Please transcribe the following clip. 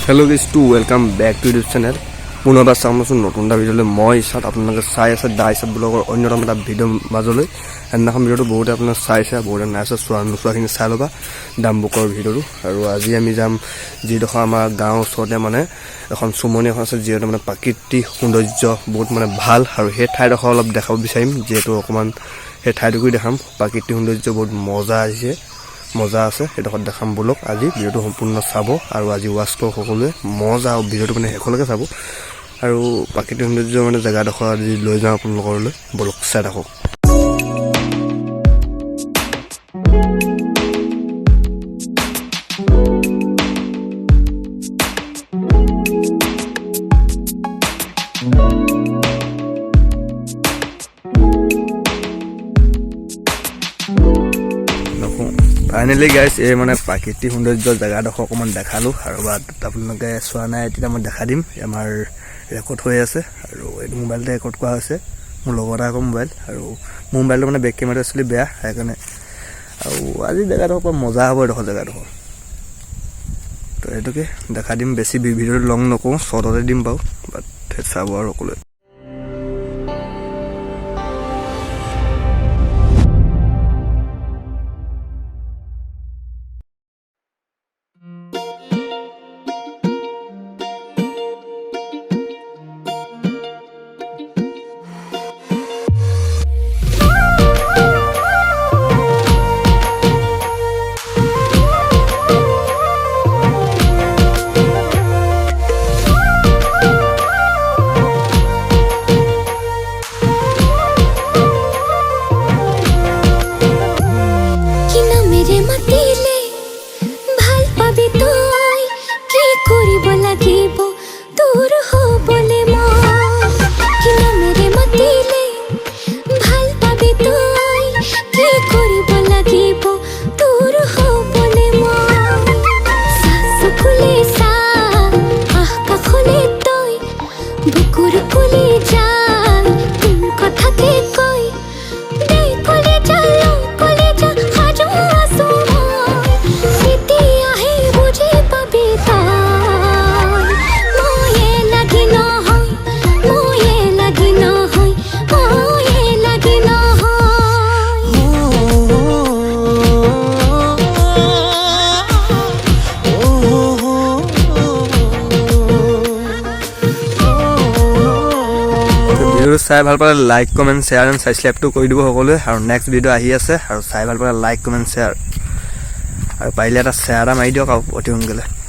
hello guys to welcome back to YouTube channel पुनर्बार चामचोन नतुन এটা ভিডিঅ'লৈ মই ইছাত আপোনালোকে চাই আছে দাইছা ব্লগৰ অন্যতম এটা ভিডিঅ' মাজলৈ এন্নাখন ভিডিঅ'টো বহুতে আপোনালোকে চাইছে বহুতে নাইছে চোৱাখিনি চাই ল'বা ডাম্বুকৰ ভিডিঅ'টো আৰু আজি আমি যাম যিডোখৰ আমাৰ গাঁৱৰ ওচৰতে মানে এখন চুমনি এখন আছে যিহেতু মানে প্ৰাকৃতিক সৌন্দৰ্য বহুত মানে ভাল আৰু সেই ঠাইডোখৰ অলপ দেখাব বিচাৰিম যিহেতু অকমান সেই ঠাইটুকুই দেখাম প্ৰাকৃতিক সৌন্দৰ্য বহুত মজা আছে এডোখৰ দেখাম বলক আজি ভিডিঅ'টো সম্পূৰ্ণ চাব আৰু আজি ওয়াচ কৰক সকলোৱে মজা আৰু ভিডিঅ'টো মানে শেষলৈকে চাব আৰু প্ৰাকৃতিক সৌন্দৰ্য মানে জেগাডোখৰ আজি লৈ যাওঁ আপোনালোকলৈ বলক চাই থাকক फाइनली गाइस ये माने प्राकृतिक सौंदर्य जगह अकमान देखालो और आपलोके चुना ना एटा मैं देखा दिम आमार रेकर्ड हो आछे और एटु मोबाइल रेकर्ड কৰা হৈছে মোৰ লগৰ আকৌ মোবাইল আৰু মোবাইলটো মানে বেক কেমেৰা আছিল বেয়া সেইকাৰণে আৰু আজি জেগাটো মজা হ'ব দেখো জেগাটো তো এটুকে দেখা দিম বেছি ভিডিও লং নকওঁ শৰ্টতে দিম পাও বাট চাব আৰু সকলোৱে চাই ভাল পালে like comment share and subscribe তো কৰি দিব সকলোৱে আৰু নেক্সট ভিডিও আহি আছে আৰু চাই ভাল পালে লাইক কমেন্ট শেয়াৰ আৰু পাৰিলে এটা শেয়াৰ মাৰি দিয়ক অতি সোনকালে